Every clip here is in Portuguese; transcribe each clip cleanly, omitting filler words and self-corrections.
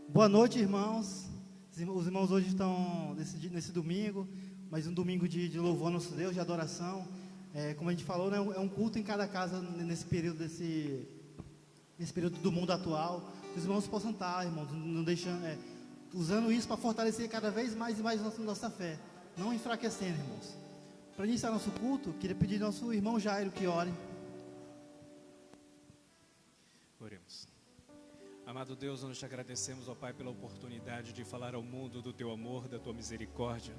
Boa noite, irmãos. Os irmãos hoje estão nesse domingo, mais um domingo de louvor ao nosso Deus, de adoração. Como a gente falou, né, é um culto em cada casa nesse período do mundo atual. Que os irmãos possam estar, irmãos, não deixando, usando isso para fortalecer cada vez mais e mais nossa fé, não enfraquecendo, irmãos. Para iniciar nosso culto, queria pedir ao nosso irmão Jairo que ore. Oremos. Amado Deus, nós te agradecemos, ó Pai, pela oportunidade de falar ao mundo do Teu amor, da Tua misericórdia,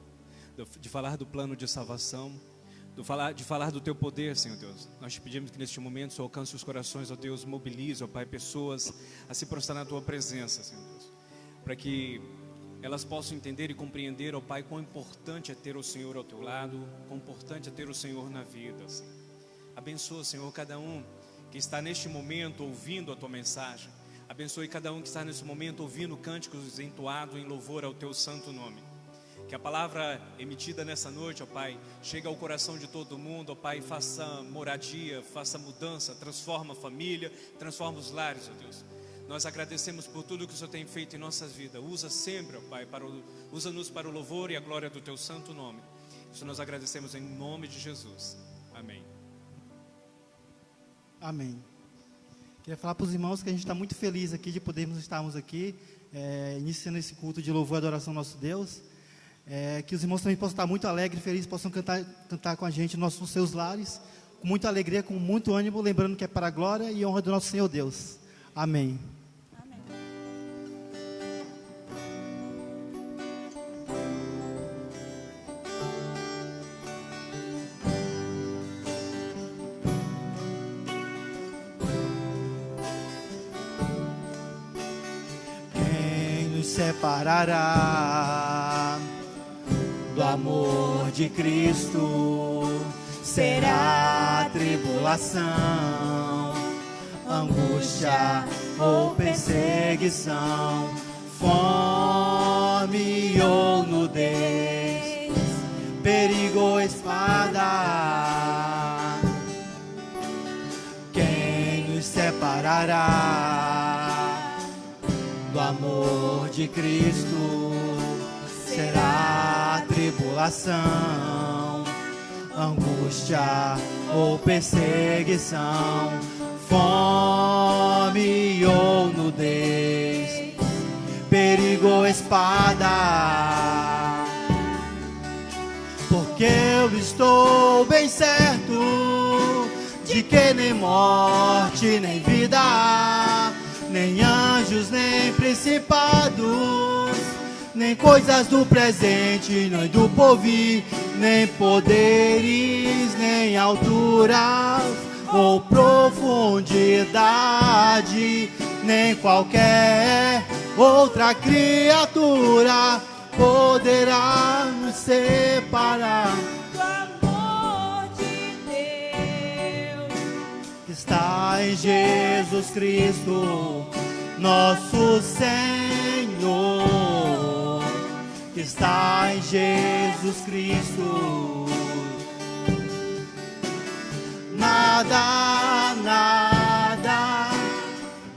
de falar do plano de salvação, de falar do Teu poder, Senhor Deus. Nós te pedimos que neste momento o Senhor alcance os corações, ó Deus, mobilize, ó Pai, pessoas a se prostrar na Tua presença, Senhor Deus, para que elas possam entender e compreender, ó Pai, quão importante é ter o Senhor ao Teu lado, quão importante é ter o Senhor na vida, Senhor. Abençoa, Senhor, cada um que está neste momento ouvindo a Tua mensagem. Abençoe cada um que está nesse momento ouvindo cânticos entoados em louvor ao Teu santo nome. Que a palavra emitida nessa noite, ó Pai, chegue ao coração de todo mundo, ó Pai, faça moradia, faça mudança, transforma a família, transforma os lares, ó Deus. Nós agradecemos por tudo que o Senhor tem feito em nossas vidas. Usa sempre, ó Pai, usa-nos para o louvor e a glória do Teu santo nome. Isso nós agradecemos em nome de Jesus. Amém. Amém. Queria falar para os irmãos que a gente está muito feliz aqui de podermos estarmos aqui, iniciando esse culto de louvor e adoração ao nosso Deus. Que os irmãos também possam estar muito alegres e felizes, possam cantar com a gente nos seus lares, com muita alegria, com muito ânimo, lembrando que é para a glória e honra do nosso Senhor Deus. Amém. Separará do amor de Cristo, será tribulação, angústia ou perseguição, fome ou nudez, perigo ou espada. Quem nos separará do amor de Cristo? Será tribulação, angústia ou perseguição, fome ou nudez, perigo ou espada. Porque eu estou bem certo de que nem morte, nem vida, nem anjos, nem principados, nem coisas do presente, nem do porvir, nem poderes, nem alturas ou profundidade, nem qualquer outra criatura poderá nos separar do amor de Deus que está em Jesus Cristo, nosso Senhor, que está em Jesus Cristo. Nada, nada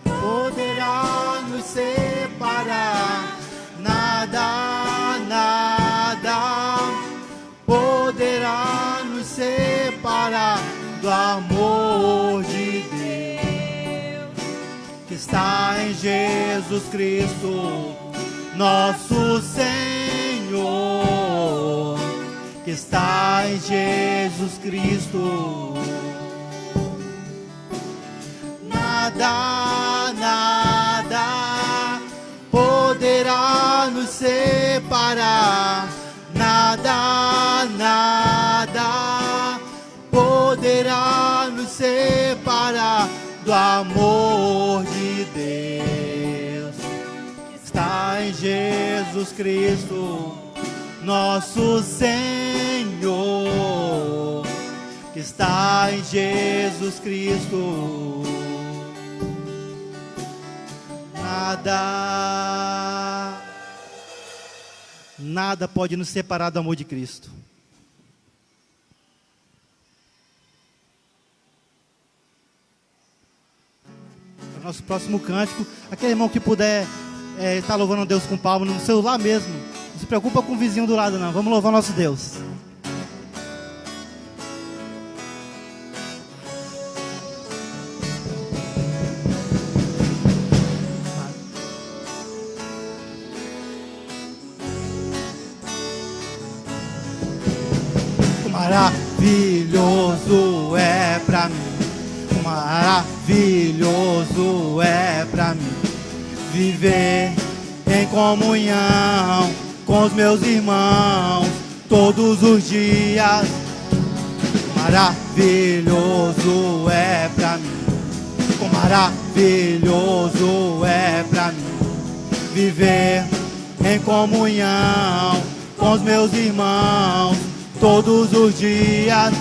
poderá nos separar. Nada, nada poderá nos separar do amor de Deus que está em Jesus Cristo, nosso Senhor, que está em Jesus Cristo. Nada, nada poderá nos separar. Nada, nada poderá nos separar do amor de Deus que está em Jesus Cristo, nosso Senhor, que está em Jesus Cristo. Nada pode nos separar do amor de Cristo. Para o nosso próximo cântico, aquele irmão que puder estar louvando a Deus com palma no celular mesmo. Não se preocupa com o vizinho do lado, não. Vamos louvar nosso Deus. Maravilhoso é pra mim, maravilhoso é pra mim viver em comunhão com os meus irmãos todos os dias. Maravilhoso é pra mim, maravilhoso é pra mim viver em comunhão com os meus irmãos todos os dias.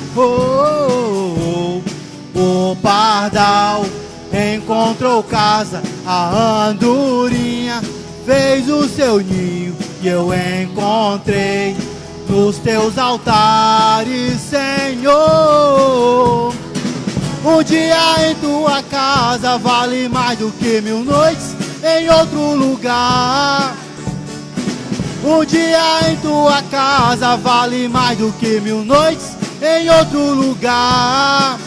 O pardal encontrou casa, a andorinha fez o seu ninho, e eu encontrei nos teus altares, Senhor. Um dia em tua casa vale mais do que 1000 noites em outro lugar. Um dia em tua casa vale mais do que 1000 noites em outro lugar.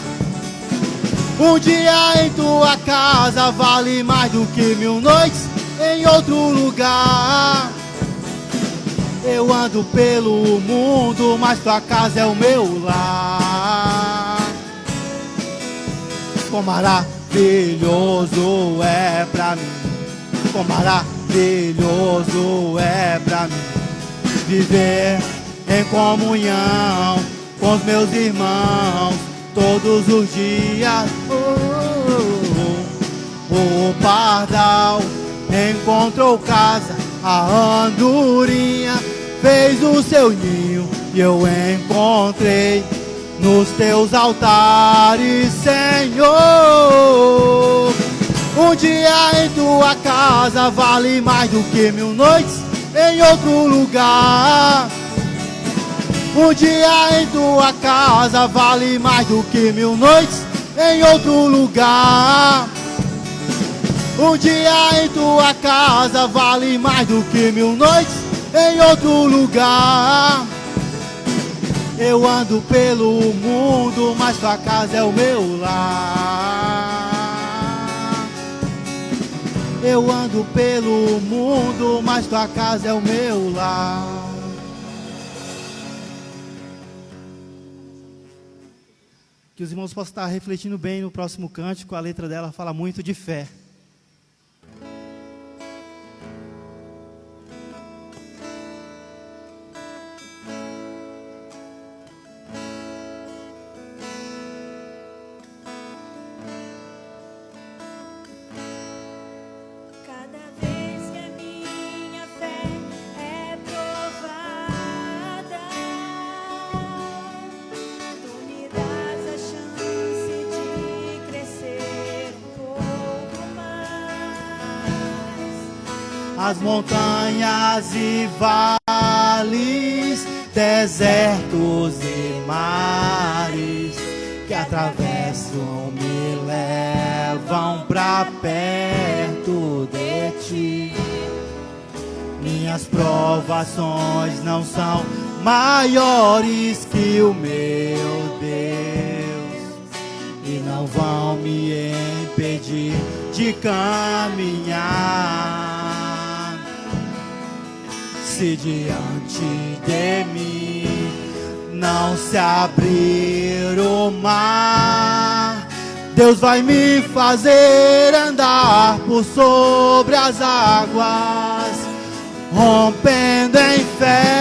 Um dia em tua casa vale mais do que 1000 noites em outro lugar. Eu ando pelo mundo, mas tua casa é o meu lar. Quão maravilhoso é pra mim, quão maravilhoso é pra mim viver em comunhão com os meus irmãos todos os dias. O pardal encontrou casa, a andorinha fez o seu ninho, e eu encontrei nos teus altares, Senhor. Um dia em tua casa vale mais do que 1000 noites em outro lugar. Um dia em tua casa vale mais do que 1000 noites em outro lugar. Um dia em tua casa vale mais do que 1000 noites em outro lugar. Eu ando pelo mundo, mas tua casa é o meu lar. Eu ando pelo mundo, mas tua casa é o meu lar. Que os irmãos possam estar refletindo bem no próximo cântico. A letra dela fala muito de fé. As montanhas e vales, desertos e mares que atravessam me levam pra perto de ti. Minhas provações não são maiores que o meu Deus e não vão me impedir de caminhar. Se diante de mim não se abrir o mar, Deus vai me fazer andar por sobre as águas, rompendo em fé.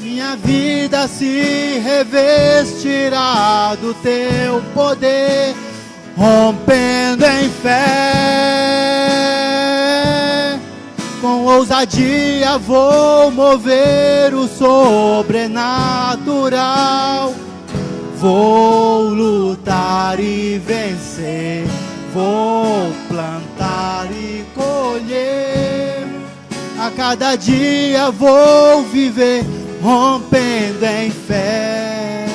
Minha vida se revestirá do teu poder, rompendo em fé. Com ousadia vou mover o sobrenatural. Vou lutar e vencer, vou plantar e colher. A cada dia vou viver rompendo em fé.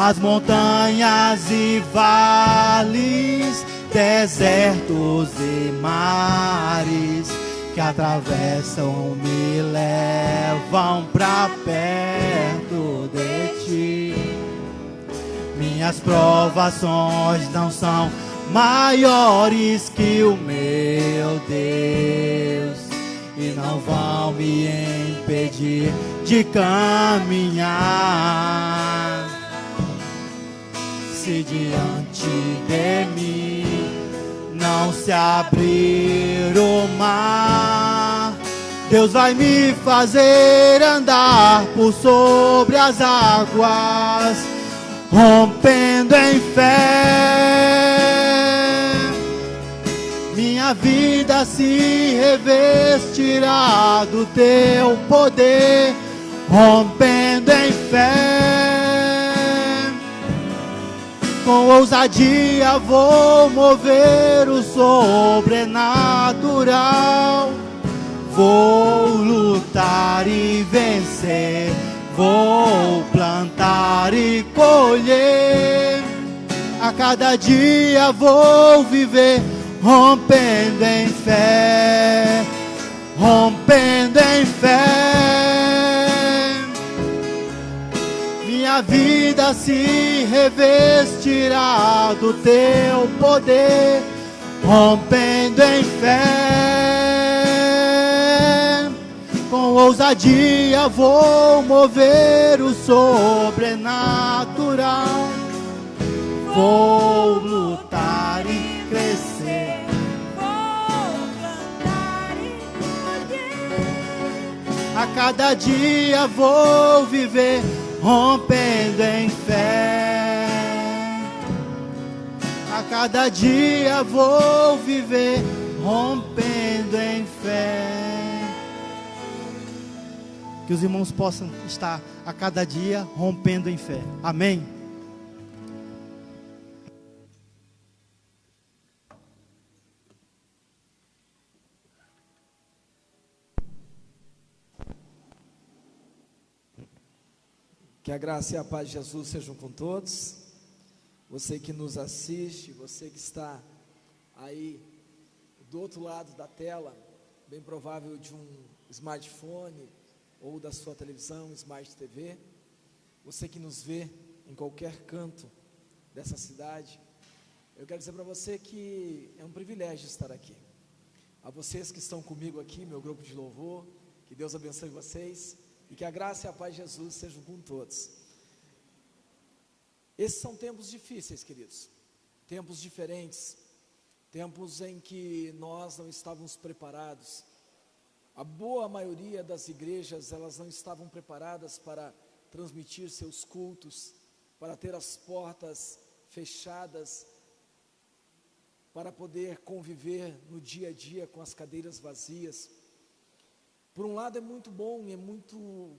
as montanhas e vales, desertos e mares que atravessam me levam pra perto de ti. Minhas provações não são maiores que o meu Deus e não vão me impedir de caminhar. Se diante de mim não se abrir o mar, Deus vai me fazer andar por sobre as águas, rompendo em fé. Minha vida se revestirá do teu poder, rompendo em fé. Com ousadia vou mover o sobrenatural. Vou lutar e vencer, vou plantar e colher. A cada dia vou viver, rompendo em fé, rompendo em fé. Minha vida se revestirá do teu poder, rompendo em fé. Com ousadia vou mover o sobrenatural. Vou lutar e crescer, vou plantar e colher. a cada dia vou viver, rompendo em fé. A cada dia vou viver, rompendo em fé. Que os irmãos possam estar a cada dia rompendo em fé. Amém? Que a graça e a paz de Jesus sejam com todos. Você que nos assiste, você que está aí do outro lado da tela, bem provável de um smartphone ou da sua televisão, Smart TV. Você que nos vê em qualquer canto dessa cidade, eu quero dizer para você que é um privilégio estar aqui. A vocês que estão comigo aqui, meu grupo de louvor, que Deus abençoe vocês. E que a graça e a paz de Jesus sejam com todos. Esses são tempos difíceis, queridos. Tempos diferentes. Tempos em que nós não estávamos preparados. A boa maioria das igrejas, elas não estavam preparadas para transmitir seus cultos, para ter as portas fechadas, para poder conviver no dia a dia com as cadeiras vazias. Por um lado é muito bom e é muito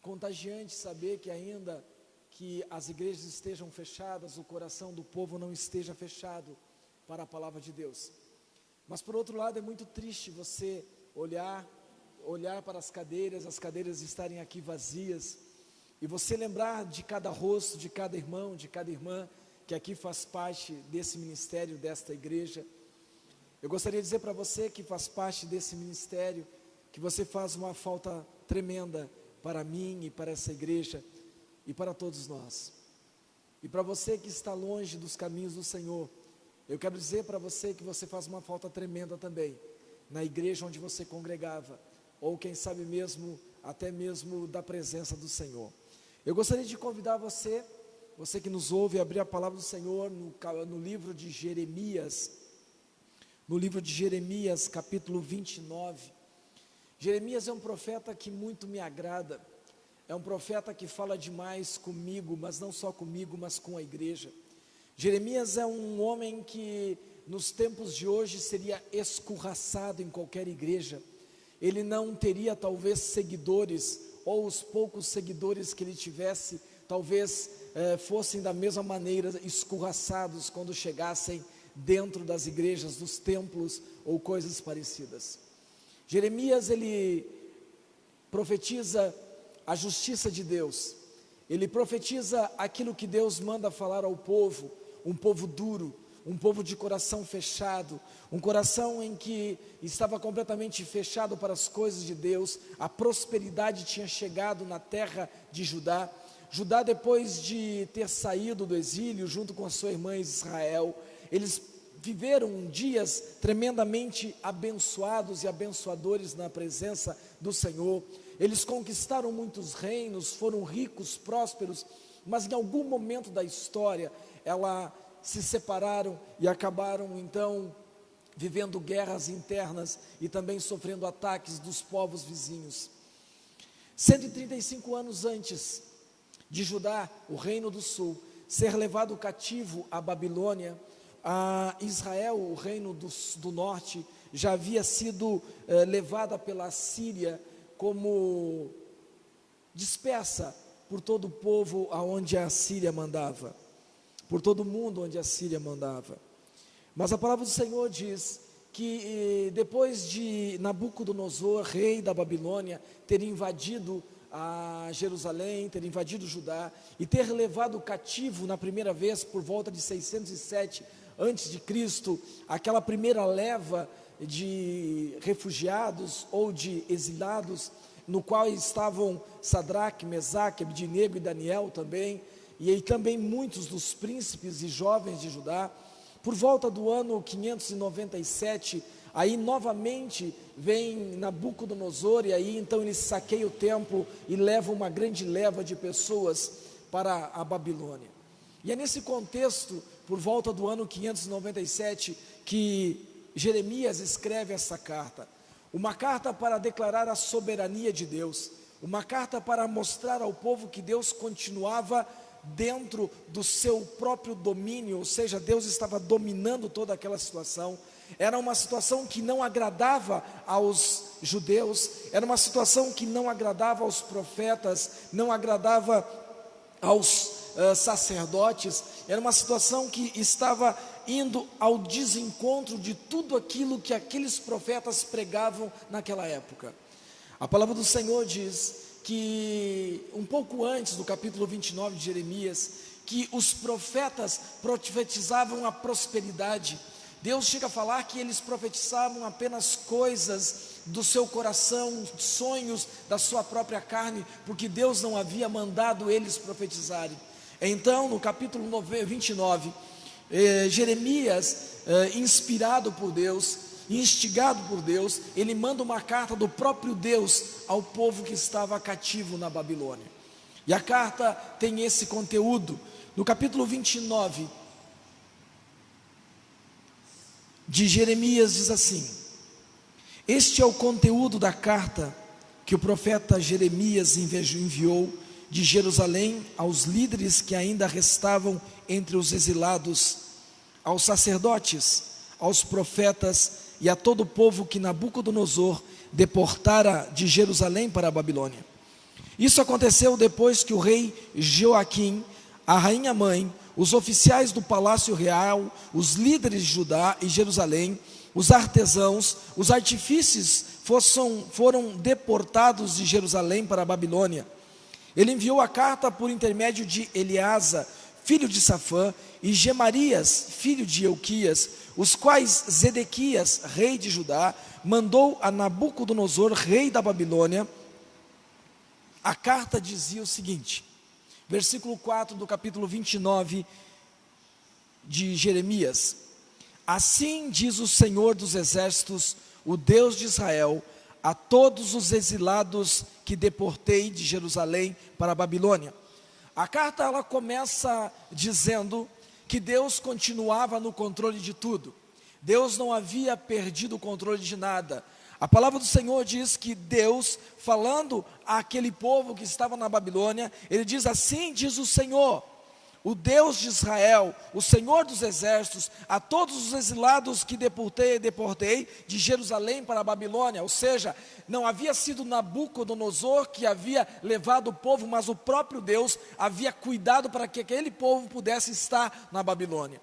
contagiante saber que ainda que as igrejas estejam fechadas, o coração do povo não esteja fechado para a palavra de Deus. Mas por outro lado é muito triste você olhar para as cadeiras estarem aqui vazias, e você lembrar de cada rosto, de cada irmão, de cada irmã, que aqui faz parte desse ministério, desta igreja. Eu gostaria de dizer para você que faz parte desse ministério, que você faz uma falta tremenda para mim e para essa igreja e para todos nós. E para você que está longe dos caminhos do Senhor, eu quero dizer para você que você faz uma falta tremenda também na igreja onde você congregava, ou quem sabe mesmo, até mesmo da presença do Senhor. Eu gostaria de convidar você que nos ouve, a abrir a palavra do Senhor no livro de Jeremias. No livro de Jeremias, capítulo 29, Jeremias é um profeta que muito me agrada, é um profeta que fala demais comigo, mas não só comigo, mas com a igreja. Jeremias é um homem que nos tempos de hoje seria escorraçado em qualquer igreja. Ele não teria talvez seguidores, ou os poucos seguidores que ele tivesse, talvez fossem da mesma maneira escorraçados quando chegassem dentro das igrejas, dos templos ou coisas parecidas. Jeremias, ele profetiza a justiça de Deus, ele profetiza aquilo que Deus manda falar ao povo, um povo duro, um povo de coração fechado, um coração em que estava completamente fechado para as coisas de Deus. A prosperidade tinha chegado na terra de Judá. Judá, depois de ter saído do exílio junto com a sua irmã Israel, eles viveram dias tremendamente abençoados e abençoadores na presença do Senhor. Eles conquistaram muitos reinos, foram ricos, prósperos, mas em algum momento da história, se separaram e acabaram então vivendo guerras internas e também sofrendo ataques dos povos vizinhos. 135 anos antes de Judá, o reino do sul, ser levado cativo à Babilônia, a Israel, o reino do norte, já havia sido levada pela Síria como dispersa por todo o povo aonde a Síria mandava, por todo o mundo onde a Síria mandava. Mas a palavra do Senhor diz que depois de Nabucodonosor, rei da Babilônia, ter invadido a Jerusalém, ter invadido Judá e ter levado cativo na primeira vez por volta de 607 antes de Cristo, aquela primeira leva de refugiados ou de exilados, no qual estavam Sadraque, Mesaque, Abdinego e Daniel também, e aí também muitos dos príncipes e jovens de Judá. Por volta do ano 597, aí novamente vem Nabucodonosor, e aí então ele saqueia o templo e leva uma grande leva de pessoas para a Babilônia. E é nesse contexto, por volta do ano 597, que Jeremias escreve essa carta. Uma carta para declarar a soberania de Deus, uma carta para mostrar ao povo que Deus continuava dentro do seu próprio domínio, ou seja, Deus estava dominando toda aquela situação. Era uma situação que não agradava aos judeus, era uma situação que não agradava aos profetas, não agradava aos sacerdotes, era uma situação que estava indo ao desencontro de tudo aquilo que aqueles profetas pregavam naquela época. A palavra do Senhor diz que um pouco antes do capítulo 29 de Jeremias, que os profetas profetizavam a prosperidade. Deus chega a falar que eles profetizavam apenas coisas do seu coração, sonhos da sua própria carne, porque Deus não havia mandado eles profetizarem. Então, no capítulo 29, Jeremias, inspirado por Deus, instigado por Deus, ele manda uma carta do próprio Deus ao povo que estava cativo na Babilônia. E a carta tem esse conteúdo. No capítulo 29 de Jeremias diz assim: este é o conteúdo da carta que o profeta Jeremias enviou de Jerusalém aos líderes que ainda restavam entre os exilados, aos sacerdotes, aos profetas e a todo o povo que Nabucodonosor deportara de Jerusalém para a Babilônia. Isso aconteceu depois que o rei Joaquim, a rainha mãe, os oficiais do palácio real, os líderes de Judá e Jerusalém, os artesãos, os artífices foram deportados de Jerusalém para a Babilônia. Ele enviou a carta por intermédio de Eleasa, filho de Safã, e Gemarias, filho de Euquias, os quais Zedequias, rei de Judá, mandou a Nabucodonosor, rei da Babilônia. A carta dizia o seguinte, versículo 4 do capítulo 29 de Jeremias: assim diz o Senhor dos exércitos, o Deus de Israel, a todos os exilados que deportei de Jerusalém para a Babilônia. A carta ela começa dizendo que Deus continuava no controle de tudo. Deus não havia perdido o controle de nada. A palavra do Senhor diz que Deus, falando àquele povo que estava na Babilônia, ele diz: assim diz o Senhor, o Deus de Israel, o Senhor dos exércitos, a todos os exilados que deportei de Jerusalém para a Babilônia. Ou seja, não havia sido Nabucodonosor que havia levado o povo, mas o próprio Deus havia cuidado para que aquele povo pudesse estar na Babilônia.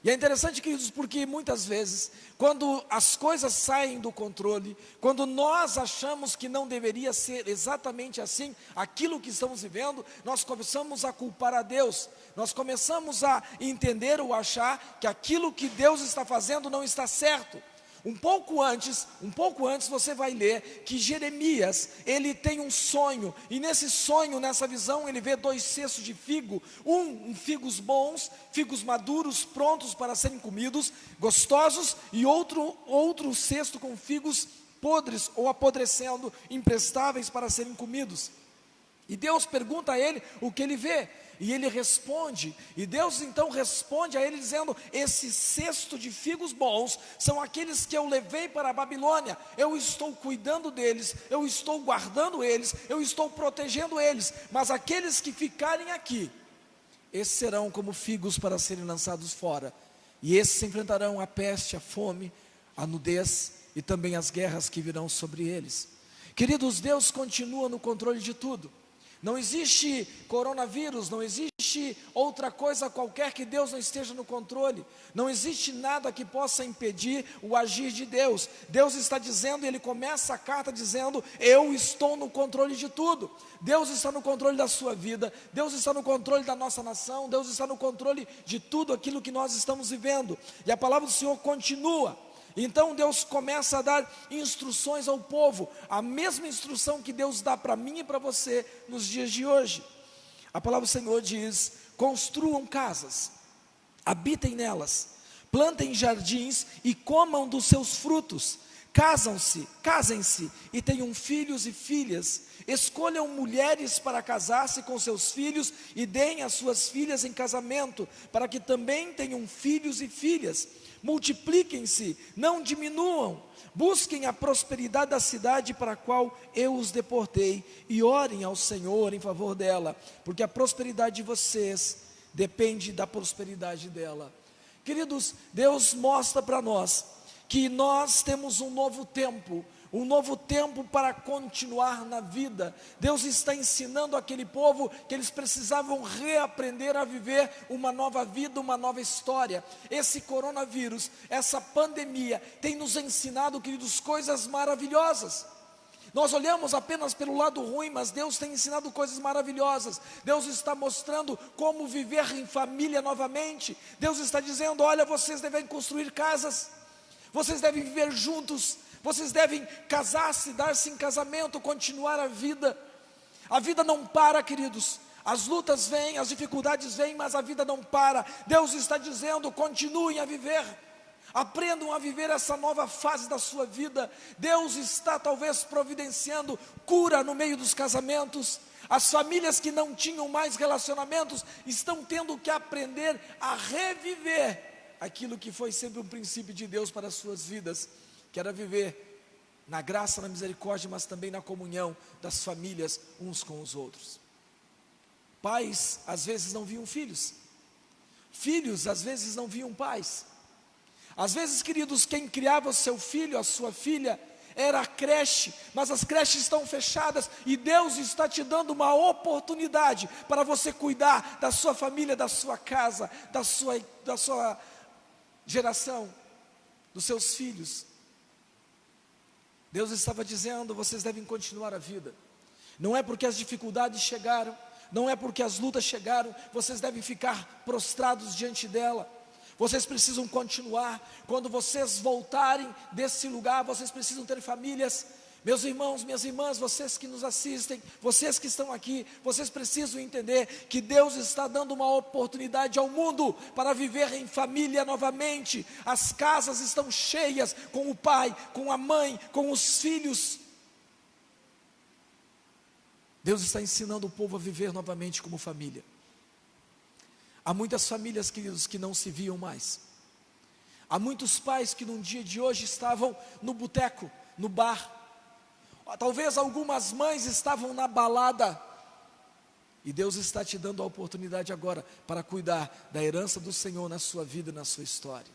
E é interessante, queridos, porque muitas vezes, quando as coisas saem do controle, quando nós achamos que não deveria ser exatamente assim, aquilo que estamos vivendo, nós começamos a culpar a Deus, nós começamos a entender ou achar que aquilo que Deus está fazendo não está certo. Um pouco antes você vai ler que Jeremias, ele tem um sonho, e nesse sonho, nessa visão, ele vê 2 cestos de figo, um figos bons, figos maduros, prontos para serem comidos, gostosos, e outro cesto com figos podres ou apodrecendo, imprestáveis para serem comidos. E Deus pergunta a ele o que ele vê, e ele responde, e Deus então responde a ele dizendo: esse cesto de figos bons são aqueles que eu levei para a Babilônia, eu estou cuidando deles, eu estou guardando eles, eu estou protegendo eles, mas aqueles que ficarem aqui, esses serão como figos para serem lançados fora, e esses enfrentarão a peste, a fome, a nudez e também as guerras que virão sobre eles. Queridos, Deus continua no controle de tudo. Não existe coronavírus, não existe outra coisa qualquer que Deus não esteja no controle. Não existe nada que possa impedir o agir de Deus. Deus está dizendo, e Ele começa a carta dizendo: eu estou no controle de tudo. Deus está no controle da sua vida, Deus está no controle da nossa nação, Deus está no controle de tudo aquilo que nós estamos vivendo. E a palavra do Senhor continua. Então Deus começa a dar instruções ao povo, a mesma instrução que Deus dá para mim e para você nos dias de hoje. A palavra do Senhor diz: construam casas, habitem nelas, plantem jardins e comam dos seus frutos, casem-se e tenham filhos e filhas, escolham mulheres para casar-se com seus filhos e deem as suas filhas em casamento, para que também tenham filhos e filhas. Multipliquem-se, não diminuam, busquem a prosperidade da cidade para a qual eu os deportei, e orem ao Senhor em favor dela, porque a prosperidade de vocês depende da prosperidade dela. Queridos, Deus mostra para nós que nós temos um novo tempo para continuar na vida. Deus está ensinando aquele povo que eles precisavam reaprender a viver uma nova vida, uma nova história. Esse coronavírus, essa pandemia tem nos ensinado, queridos, coisas maravilhosas. Nós olhamos apenas pelo lado ruim, mas Deus tem ensinado coisas maravilhosas. Deus está mostrando como viver em família novamente. Deus está dizendo: olha, vocês devem construir casas, vocês devem viver juntos, vocês devem casar-se, dar-se em casamento, continuar a vida. A vida não para, queridos. As lutas vêm, as dificuldades vêm, mas a vida não para. Deus está dizendo: continuem a viver. Aprendam a viver essa nova fase da sua vida. Deus está talvez providenciando cura no meio dos casamentos. As famílias que não tinham mais relacionamentos estão tendo que aprender a reviver aquilo que foi sempre um princípio de Deus para as suas vidas, que era viver na graça, na misericórdia, mas também na comunhão das famílias uns com os outros. Pais às vezes não viam filhos, filhos às vezes não viam pais. Às vezes, queridos, quem criava o seu filho, a sua filha, era a creche, mas as creches estão fechadas, e Deus está te dando uma oportunidade para você cuidar da sua família, da sua casa, da sua geração, dos seus filhos. Deus estava dizendo: vocês devem continuar a vida. Não é porque as dificuldades chegaram, não é porque as lutas chegaram, vocês devem ficar prostrados diante dela. Vocês precisam continuar. Quando vocês voltarem desse lugar, vocês precisam ter famílias. Meus irmãos, minhas irmãs, vocês que nos assistem, vocês que estão aqui, vocês precisam entender que Deus está dando uma oportunidade ao mundo para viver em família novamente. As casas estão cheias com o pai, com a mãe, com os filhos. Deus está ensinando o povo a viver novamente como família. Há muitas famílias, queridos, que não se viam mais. Há muitos pais que no dia de hoje estavam no boteco, no bar. Talvez algumas mães estavam na balada. E Deus está te dando a oportunidade agora para cuidar da herança do Senhor na sua vida e na sua história.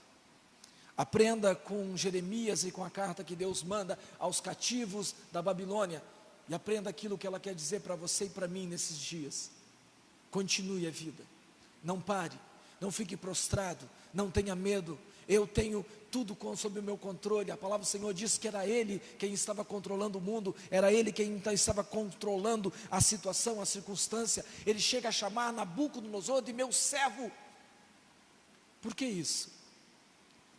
Aprenda com Jeremias e com a carta que Deus manda aos cativos da Babilônia. E aprenda aquilo que ela quer dizer para você e para mim nesses dias. Continue a vida. Não pare, não fique prostrado, não tenha medo, eu tenho tudo sob o meu controle. A palavra do Senhor diz que era Ele quem estava controlando o mundo, era Ele quem então estava controlando a situação, a circunstância. Ele chega a chamar Nabucodonosor de meu servo. Por que isso?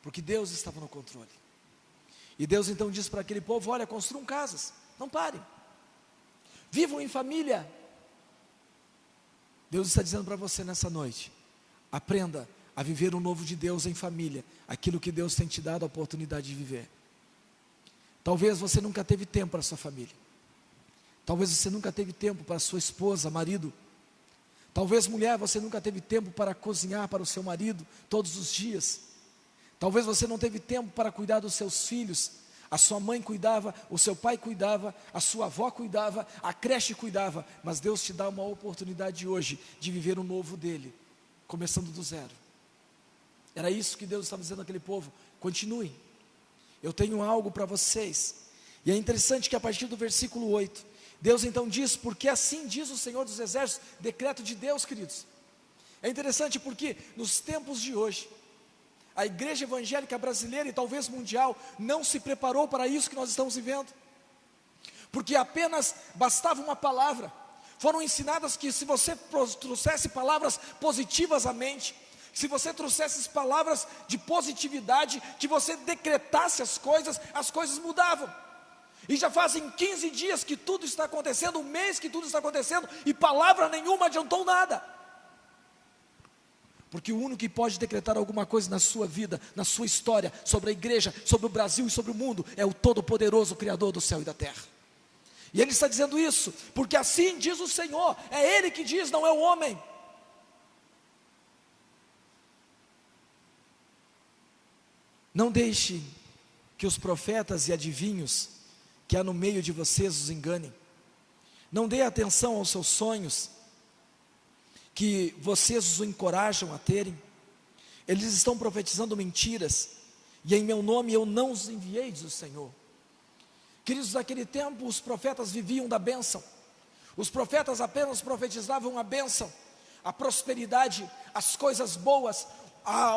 Porque Deus estava no controle. E Deus então diz para aquele povo: olha, construam casas, não parem, vivam em família. Deus está dizendo para você nessa noite: aprenda a viver o novo de Deus em família, aquilo que Deus tem te dado a oportunidade de viver. Talvez você nunca teve tempo para a sua família, talvez você nunca teve tempo para a sua esposa, marido. Talvez, mulher, você nunca teve tempo para cozinhar para o seu marido todos os dias. Talvez você não teve tempo para cuidar dos seus filhos. A sua mãe cuidava, o seu pai cuidava, a sua avó cuidava, a creche cuidava. Mas Deus te dá uma oportunidade hoje de viver o novo dele, começando do zero. Era isso que Deus estava dizendo àquele povo: continuem, eu tenho algo para vocês. E é interessante que a partir do versículo 8, Deus então diz: porque assim diz o Senhor dos Exércitos, decreto de Deus, queridos. É interessante porque nos tempos de hoje, a igreja evangélica brasileira e talvez mundial não se preparou para isso que nós estamos vivendo, porque apenas bastava uma palavra. Foram ensinadas que se você trouxesse palavras positivas à mente, se você trouxesse palavras de positividade, que você decretasse as coisas mudavam. E já fazem 15 dias que tudo está acontecendo, um mês que tudo está acontecendo, e palavra nenhuma adiantou nada. Porque o único que pode decretar alguma coisa na sua vida, na sua história, sobre a igreja, sobre o Brasil e sobre o mundo, é o Todo-Poderoso, Criador do céu e da terra. E Ele está dizendo isso, porque assim diz o Senhor, é Ele que diz, não é o homem. Não deixe que os profetas e adivinhos que há no meio de vocês os enganem. Não dê atenção aos seus sonhos, que vocês os encorajam a terem. Eles estão profetizando mentiras, e em meu nome eu não os enviei, diz o Senhor. Queridos, naquele tempo os profetas viviam da bênção. Os profetas apenas profetizavam a bênção, a prosperidade, as coisas boas.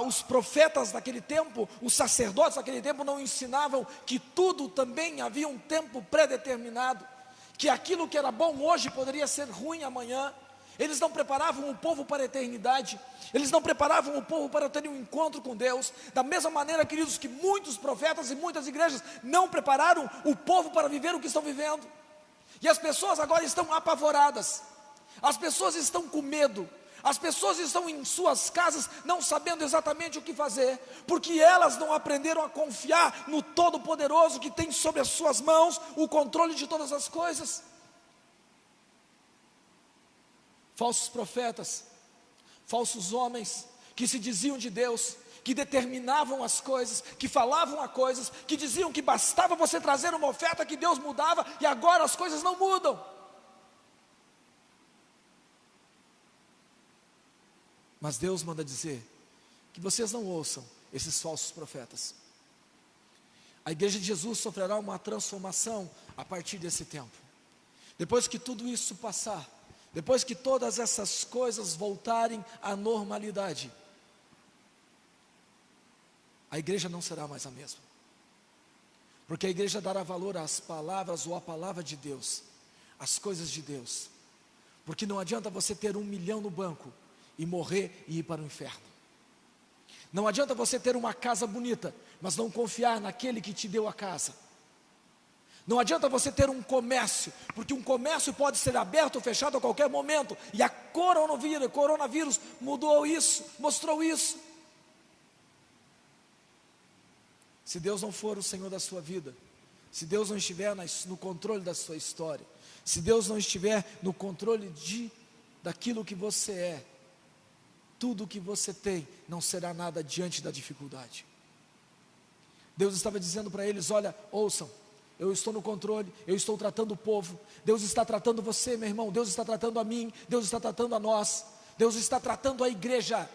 Os profetas daquele tempo, os sacerdotes daquele tempo não ensinavam que tudo também havia um tempo pré-determinado, que aquilo que era bom hoje poderia ser ruim amanhã. Eles não preparavam o povo para a eternidade, eles não preparavam o povo para ter um encontro com Deus. Da mesma maneira, queridos, que muitos profetas e muitas igrejas não prepararam o povo para viver o que estão vivendo. E as pessoas agora estão apavoradas, as pessoas estão com medo, as pessoas estão em suas casas não sabendo exatamente o que fazer, porque elas não aprenderam a confiar no Todo-Poderoso que tem sobre as suas mãos o controle de todas as coisas. Falsos profetas, falsos homens que se diziam de Deus, que determinavam as coisas, que falavam a coisas, que diziam que bastava você trazer uma oferta que Deus mudava, e agora as coisas não mudam. Mas Deus manda dizer que vocês não ouçam esses falsos profetas. A igreja de Jesus sofrerá uma transformação a partir desse tempo. Depois que tudo isso passar, depois que todas essas coisas voltarem à normalidade, a igreja não será mais a mesma. Porque a igreja dará valor às palavras ou à palavra de Deus, às coisas de Deus. Porque não adianta você ter 1 milhão no banco e morrer e ir para o inferno. Não adianta você ter uma casa bonita, mas não confiar naquele que te deu a casa. Não adianta você ter um comércio, porque um comércio pode ser aberto ou fechado a qualquer momento, e a coronavírus mudou isso, mostrou isso. Se Deus não for o Senhor da sua vida, se Deus não estiver no controle da sua história, se Deus não estiver no controle daquilo que você é, tudo o que você tem não será nada diante da dificuldade. Deus estava dizendo para eles: olha, ouçam, eu estou no controle, eu estou tratando o povo. Deus está tratando você, meu irmão, Deus está tratando a mim, Deus está tratando a nós, Deus está tratando a igreja,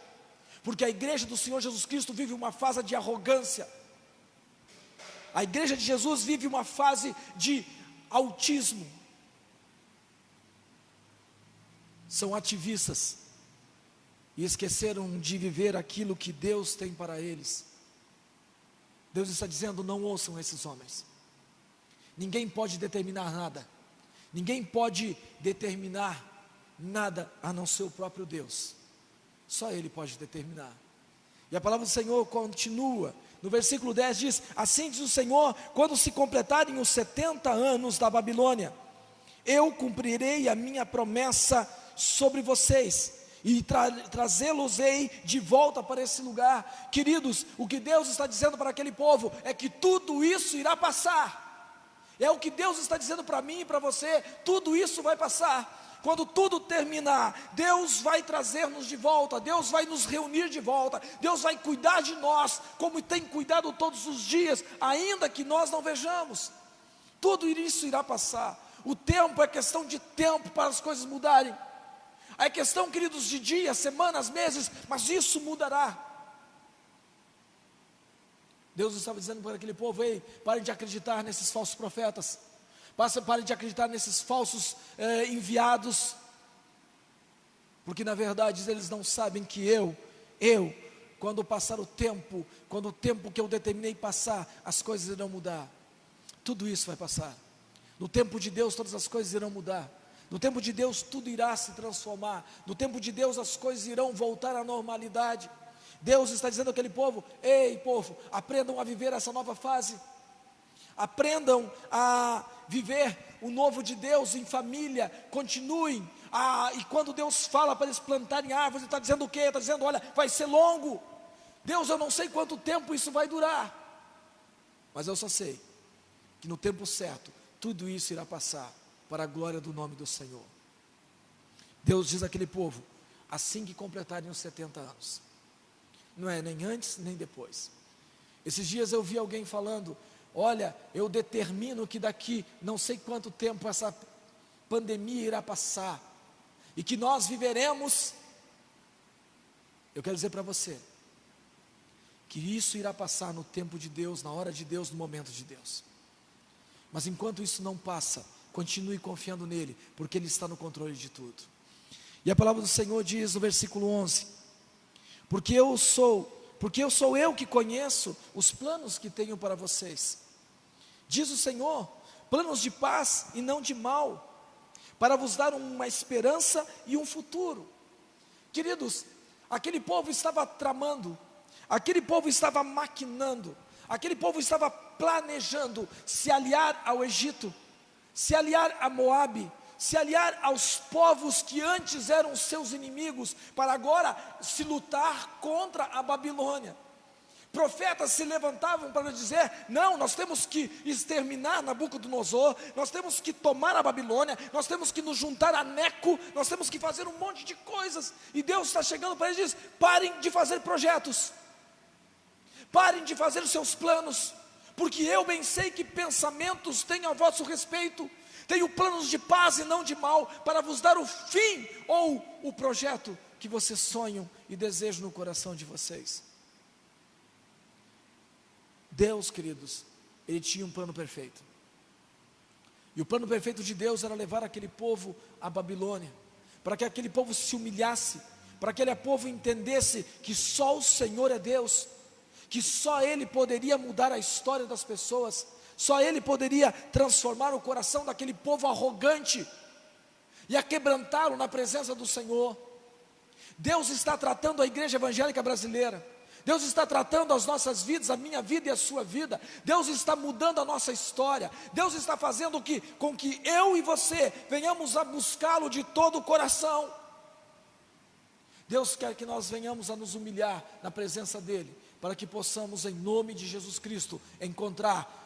porque a igreja do Senhor Jesus Cristo vive uma fase de arrogância. A igreja de Jesus vive uma fase de autismo. São ativistas, e esqueceram de viver aquilo que Deus tem para eles. Deus está dizendo: não ouçam esses homens. Ninguém pode determinar nada. Ninguém pode determinar nada a não ser o próprio Deus. Só Ele pode determinar. E a palavra do Senhor continua. No versículo 10 diz: assim diz o Senhor, quando se completarem os 70 anos da Babilônia, eu cumprirei a minha promessa sobre vocês, e trazê-los-ei de volta para esse lugar. Queridos, o que Deus está dizendo para aquele povo é que tudo isso irá passar. É o que Deus está dizendo para mim e para você: tudo isso vai passar. Quando tudo terminar, Deus vai trazer-nos de volta, Deus vai nos reunir de volta, Deus vai cuidar de nós, como tem cuidado todos os dias, ainda que nós não vejamos. Tudo isso irá passar. O tempo é questão de tempo para as coisas mudarem. É questão, queridos, de dias, semanas, meses, mas isso mudará. Deus estava dizendo para aquele povo: ei, parem de acreditar nesses falsos profetas, parem de acreditar nesses falsos enviados, porque na verdade eles não sabem que eu, quando passar o tempo, quando o tempo que eu determinei passar, as coisas irão mudar. Tudo isso vai passar. No tempo de Deus todas as coisas irão mudar. No tempo de Deus tudo irá se transformar. No tempo de Deus as coisas irão voltar à normalidade. Deus está dizendo àquele povo: ei povo, aprendam a viver essa nova fase. Aprendam a viver o novo de Deus em família. Continuem. E quando Deus fala para eles plantarem árvores, Ele está dizendo o quê? Está dizendo: olha, vai ser longo. Deus, eu não sei quanto tempo isso vai durar, mas eu só sei que no tempo certo tudo isso irá passar para a glória do nome do Senhor. Deus diz àquele povo: assim que completarem os 70 anos. Não é nem antes nem depois. Esses dias eu vi alguém falando: olha, eu determino que daqui não sei quanto tempo essa pandemia irá passar, e que nós viveremos. Eu quero dizer para você que isso irá passar no tempo de Deus, na hora de Deus, no momento de Deus. Mas enquanto isso não passa, continue confiando nele, porque Ele está no controle de tudo. E a palavra do Senhor diz no versículo 11: porque eu sou eu que conheço os planos que tenho para vocês, diz o Senhor, planos de paz e não de mal, para vos dar uma esperança e um futuro. Queridos, aquele povo estava tramando, aquele povo estava maquinando, aquele povo estava planejando se aliar ao Egito, se aliar a Moabe, se aliar aos povos que antes eram seus inimigos, para agora se lutar contra a Babilônia. Profetas se levantavam para dizer: não, nós temos que exterminar Nabucodonosor, nós temos que tomar a Babilônia, nós temos que nos juntar a Neco, nós temos que fazer um monte de coisas. E Deus está chegando para eles e diz: parem de fazer projetos, parem de fazer os seus planos, porque eu bem sei que pensamentos tenho a vosso respeito. Tenho planos de paz e não de mal, para vos dar o fim ou o projeto que vocês sonham e desejam no coração de vocês. Deus, queridos, Ele tinha um plano perfeito. E o plano perfeito de Deus era levar aquele povo à Babilônia, para que aquele povo se humilhasse, para que aquele povo entendesse que só o Senhor é Deus, que só Ele poderia mudar a história das pessoas, só Ele poderia transformar o coração daquele povo arrogante e aquebrantá-lo na presença do Senhor. Deus está tratando a igreja evangélica brasileira, Deus está tratando as nossas vidas, a minha vida e a sua vida. Deus está mudando a nossa história. Deus está fazendo com que eu e você venhamos a buscá-lo de todo o coração. Deus quer que nós venhamos a nos humilhar na presença dEle, para que possamos, em nome de Jesus Cristo, encontrar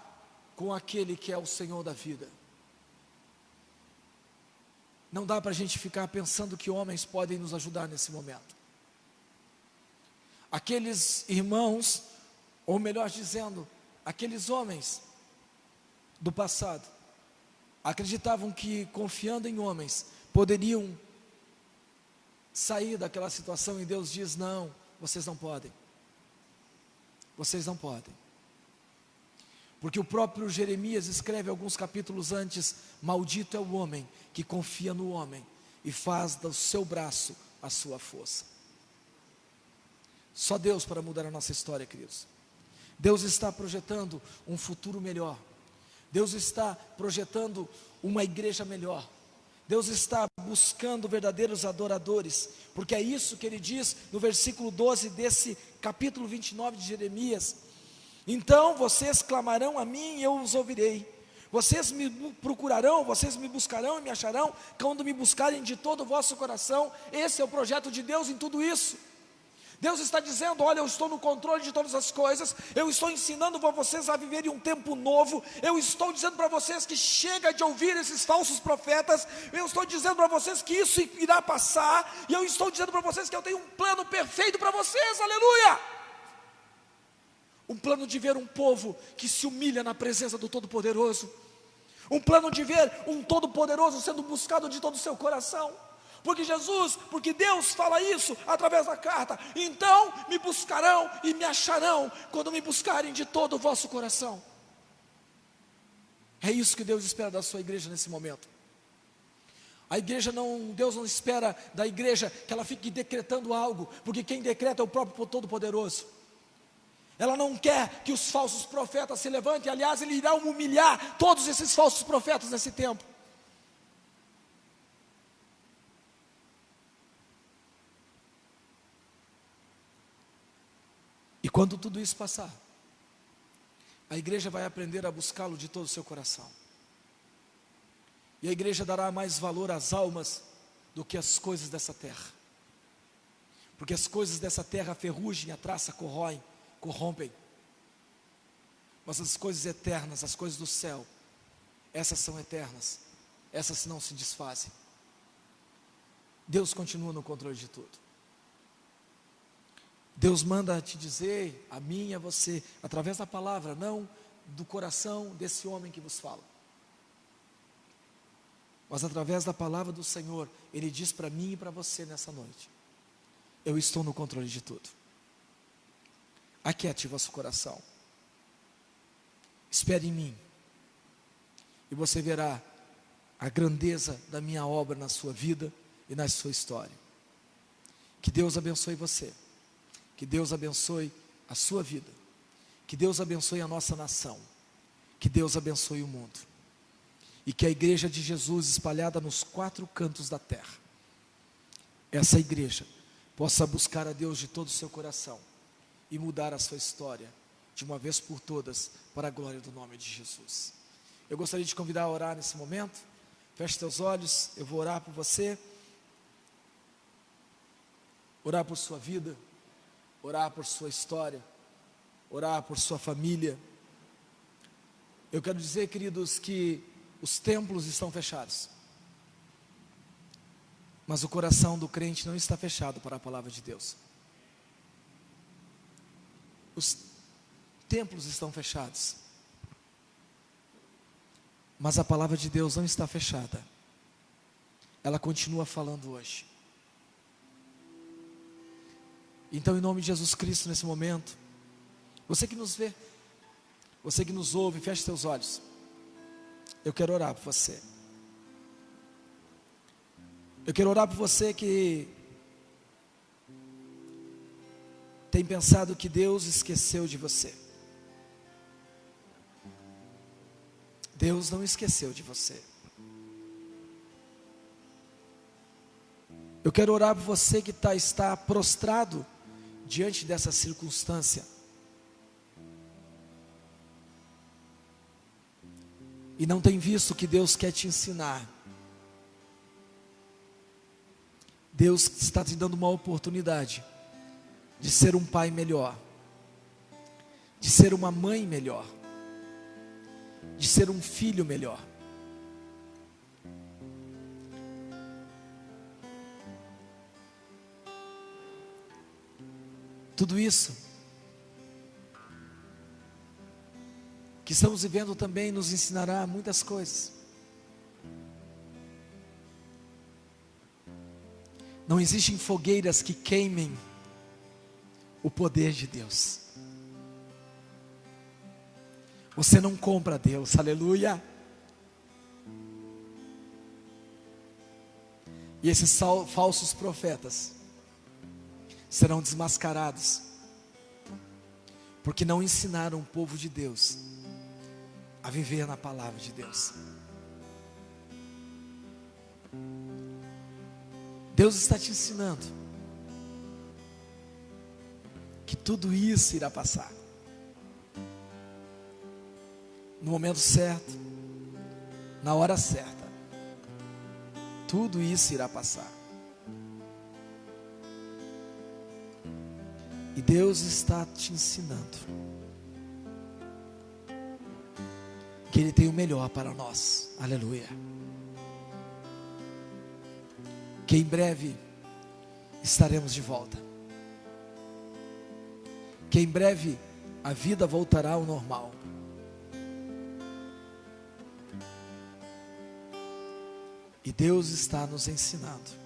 com aquele que é o Senhor da vida. Não dá para a gente ficar pensando que homens podem nos ajudar nesse momento. Aqueles irmãos, ou melhor dizendo, aqueles homens do passado, acreditavam que confiando em homens, poderiam sair daquela situação, e Deus diz: não, vocês não podem. Vocês não podem. Porque o próprio Jeremias escreve alguns capítulos antes: maldito é o homem que confia no homem e faz do seu braço a sua força. Só Deus para mudar a nossa história, queridos. Deus está projetando um futuro melhor. Deus está projetando uma igreja melhor. Deus está buscando verdadeiros adoradores, porque é isso que ele diz no versículo 12 desse capítulo 29 de Jeremias. Então vocês clamarão a mim e eu os ouvirei. Vocês me procurarão, vocês me buscarão e me acharão, quando me buscarem de todo o vosso coração. Esse é o projeto de Deus em tudo isso. Deus está dizendo: olha, eu estou no controle de todas as coisas, eu estou ensinando para vocês a viverem um tempo novo, eu estou dizendo para vocês que chega de ouvir esses falsos profetas, eu estou dizendo para vocês que isso irá passar, e eu estou dizendo para vocês que eu tenho um plano perfeito para vocês, aleluia! Um plano de ver um povo que se humilha na presença do Todo-Poderoso, um plano de ver um Todo-Poderoso sendo buscado de todo o seu coração. Porque Deus fala isso através da carta: então me buscarão e me acharão, quando me buscarem de todo o vosso coração. É isso que Deus espera da sua igreja nesse momento. Deus não espera da igreja que ela fique decretando algo, porque quem decreta é o próprio Todo-Poderoso. Ela não quer que os falsos profetas se levantem, aliás, Ele irá humilhar todos esses falsos profetas nesse tempo. E quando tudo isso passar, a igreja vai aprender a buscá-lo de todo o seu coração. E a igreja dará mais valor às almas do que às coisas dessa terra. Porque as coisas dessa terra, a ferrugem, a traça, corrompem. Mas as coisas eternas, as coisas do céu, essas são eternas, essas não se desfazem. Deus continua no controle de tudo. Deus manda te dizer, a mim e a você, através da palavra, não do coração desse homem que vos fala, mas através da palavra do Senhor. Ele diz para mim e para você nessa noite: eu estou no controle de tudo. Aquiete vosso coração, espere em mim, e você verá a grandeza da minha obra na sua vida e na sua história. Que Deus abençoe você, que Deus abençoe a sua vida, que Deus abençoe a nossa nação, que Deus abençoe o mundo, e que a igreja de Jesus, espalhada nos 4 cantos da terra, essa igreja possa buscar a Deus de todo o seu coração e mudar a sua história de uma vez por todas, para a glória do nome de Jesus. Eu gostaria de convidar a orar nesse momento. Feche seus olhos, eu vou orar por você, orar por sua vida, orar por sua história, orar por sua família. Eu quero dizer, queridos, que os templos estão fechados, mas o coração do crente não está fechado para a palavra de Deus. Os templos estão fechados, mas a palavra de Deus não está fechada. Ela continua falando hoje. Então, em nome de Jesus Cristo, nesse momento, você que nos vê, você que nos ouve, feche seus olhos. Eu quero orar por você. Eu quero orar por você que tem pensado que Deus esqueceu de você. Deus não esqueceu de você. Eu quero orar por você que está prostrado diante dessa circunstância, e não tem visto que Deus quer te ensinar. Deus está te dando uma oportunidade de ser um pai melhor, de ser uma mãe melhor, de ser um filho melhor. Tudo isso que estamos vivendo também nos ensinará muitas coisas. Não existem fogueiras que queimem o poder de Deus. Você não compra Deus, aleluia. E esses falsos profetas serão desmascarados porque não ensinaram o povo de Deus a viver na palavra de Deus. Deus está te ensinando que tudo isso irá passar. No momento certo, na hora certa, tudo isso irá passar. E Deus está te ensinando que Ele tem o melhor para nós. Aleluia. Que em breve estaremos de volta. Que em breve a vida voltará ao normal. E Deus está nos ensinando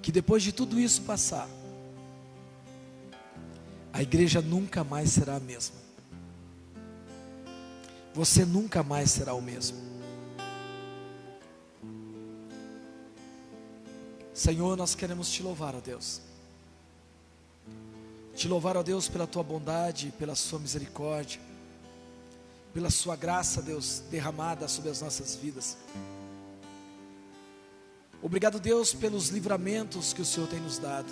que depois de tudo isso passar, a igreja nunca mais será a mesma. Você nunca mais será o mesmo. Senhor, nós queremos te louvar, ó Deus. Te louvar, ó Deus, pela tua bondade, pela sua misericórdia, pela sua graça, Deus, derramada sobre as nossas vidas. Obrigado, Deus, pelos livramentos que o Senhor tem nos dado.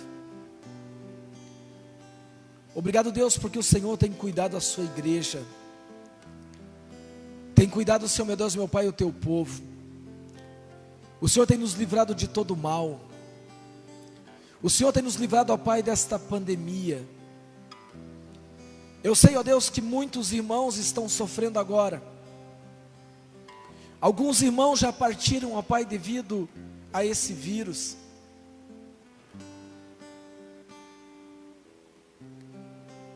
Obrigado, Deus, porque o Senhor tem cuidado da sua igreja. Tem cuidado, Senhor, meu Deus, meu Pai, o teu povo. O Senhor tem nos livrado de todo mal. O Senhor tem nos livrado, ó Pai, desta pandemia. Eu sei, ó Deus, que muitos irmãos estão sofrendo agora. Alguns irmãos já partiram, ó Pai, devido a esse vírus.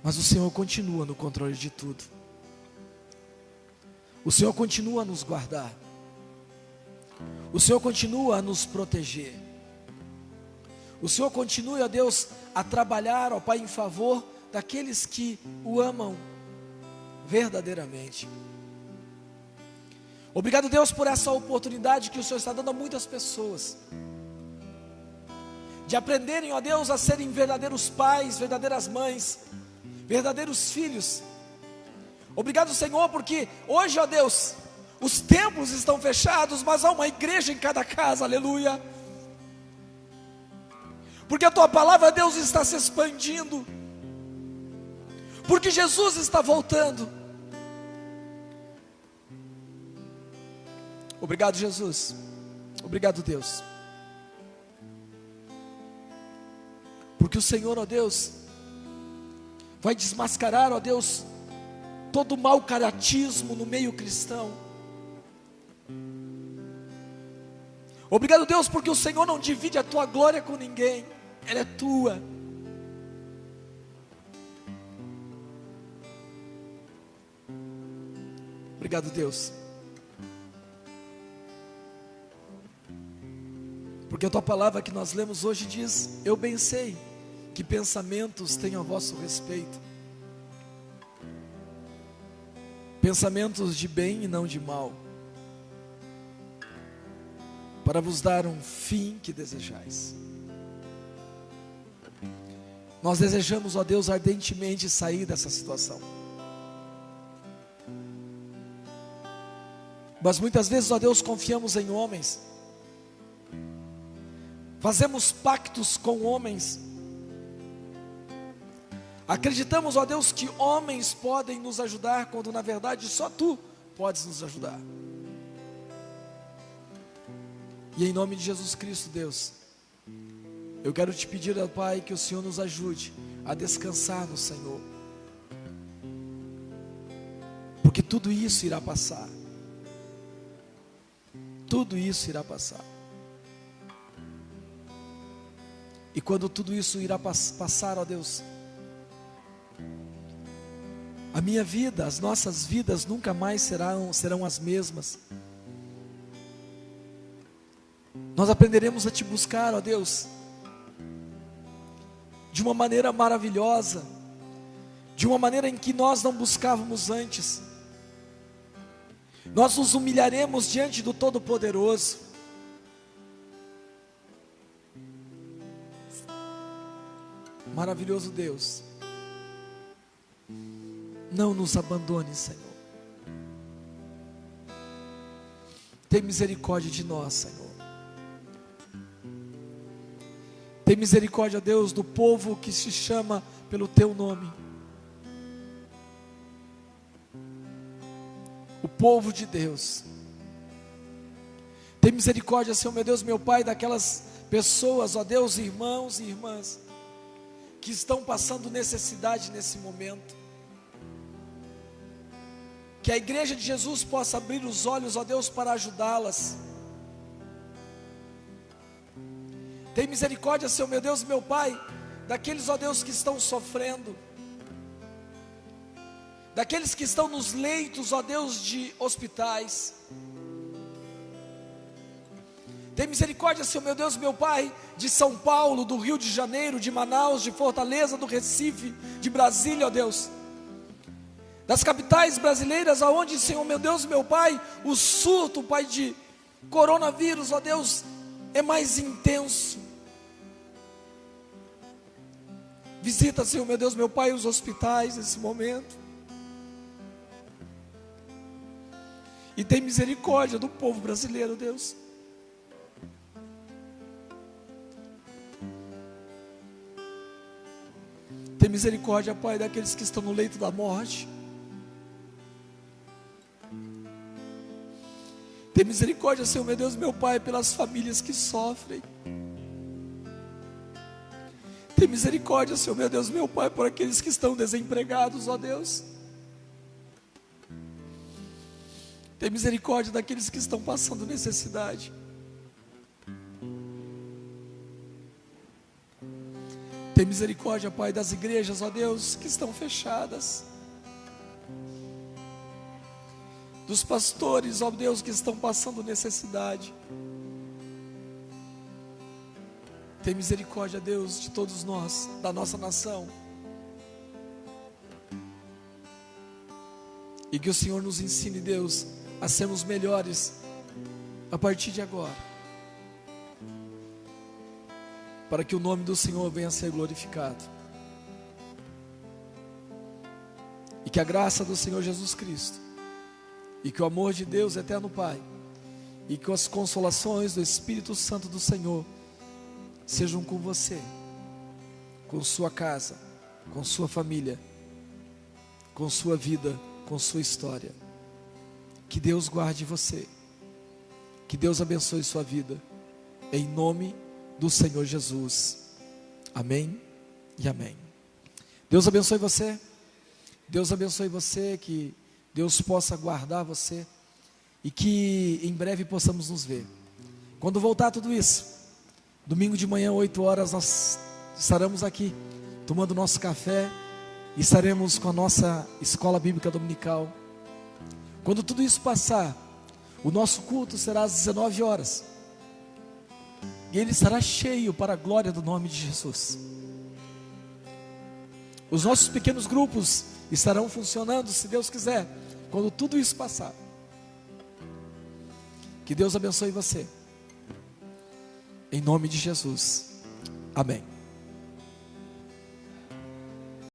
Mas o Senhor continua no controle de tudo. O Senhor continua a nos guardar. O Senhor continua a nos proteger. O Senhor continua, ó Deus, a trabalhar, ó Pai, em favor daqueles que o amam verdadeiramente. Obrigado, Deus, por essa oportunidade que o Senhor está dando a muitas pessoas, de aprenderem, ó Deus, a serem verdadeiros pais, verdadeiras mães, verdadeiros filhos. Obrigado, Senhor, porque hoje, ó Deus, os templos estão fechados, mas há uma igreja em cada casa, aleluia. Porque a tua palavra, Deus, está se expandindo, porque Jesus está voltando. Obrigado, Jesus. Obrigado, Deus. Porque o Senhor, ó Deus, vai desmascarar, ó Deus, todo mau caratismo no meio cristão. Obrigado, Deus, porque o Senhor não divide a tua glória com ninguém, ela é tua. Obrigado, Deus. Porque a tua palavra que nós lemos hoje diz: eu bem sei que pensamentos tenho a vosso respeito, pensamentos de bem e não de mal, para vos dar um fim que desejais. Nós desejamos, ó Deus, ardentemente sair dessa situação. Mas muitas vezes, ó Deus, confiamos em homens, fazemos pactos com homens, acreditamos, ó Deus, que homens podem nos ajudar, quando na verdade só Tu podes nos ajudar. E em nome de Jesus Cristo, Deus, eu quero te pedir, ó Pai, que o Senhor nos ajude a descansar no Senhor, porque tudo isso irá passar. Tudo isso irá passar. E quando tudo isso irá passar, ó Deus, a minha vida, as nossas vidas nunca mais serão as mesmas. Nós aprenderemos a Te buscar, ó Deus, de uma maneira maravilhosa, de uma maneira em que nós não buscávamos antes. Nós nos humilharemos diante do Todo-Poderoso. Maravilhoso Deus, não nos abandone, Senhor. Tem misericórdia de nós, Senhor. Tem misericórdia, Deus, do povo que se chama pelo Teu nome. O povo de Deus. Tem misericórdia, Senhor, meu Deus, meu Pai, daquelas pessoas, ó Deus, irmãos e irmãs, que estão passando necessidade nesse momento. Que a igreja de Jesus possa abrir os olhos, ó Deus, para ajudá-las. Tem misericórdia, Senhor, meu Deus, meu Pai, daqueles, ó Deus, que estão sofrendo, daqueles que estão nos leitos, ó Deus, de hospitais. Tem misericórdia, Senhor, meu Deus, meu Pai, de São Paulo, do Rio de Janeiro, de Manaus, de Fortaleza, do Recife, de Brasília, ó Deus, das capitais brasileiras, aonde, Senhor, meu Deus, meu Pai, o surto, Pai, de coronavírus, ó Deus, é mais intenso. Visita, Senhor, meu Deus, meu Pai, os hospitais nesse momento. E tem misericórdia do povo brasileiro, Deus. Tem misericórdia, Pai, daqueles que estão no leito da morte. Tem misericórdia, Senhor, meu Deus, meu Pai, pelas famílias que sofrem. Tem misericórdia, Senhor, meu Deus, meu Pai, por aqueles que estão desempregados, ó Deus. Tem misericórdia daqueles que estão passando necessidade. Tem misericórdia, Pai, das igrejas, ó Deus, que estão fechadas. Dos pastores, ó Deus, que estão passando necessidade. Tem misericórdia, Deus, de todos nós, da nossa nação. E que o Senhor nos ensine, Deus, a sermos melhores a partir de agora, para que o nome do Senhor venha a ser glorificado. E que a graça do Senhor Jesus Cristo, e que o amor de Deus eterno Pai, e que as consolações do Espírito Santo do Senhor sejam com você, com sua casa, com sua família, com sua vida, com sua história. Que Deus guarde você, que Deus abençoe sua vida, em nome do Senhor Jesus. Amém e amém. Deus abençoe você. Deus abençoe você, que Deus possa guardar você e que em breve possamos nos ver. Quando voltar tudo isso, domingo de manhã, 8 horas, nós estaremos aqui tomando nosso café e estaremos com a nossa escola bíblica dominical. Quando tudo isso passar, o nosso culto será às 19 horas. E ele estará cheio para a glória do nome de Jesus. Os nossos pequenos grupos estarão funcionando, se Deus quiser, quando tudo isso passar. Que Deus abençoe você. Em nome de Jesus. Amém.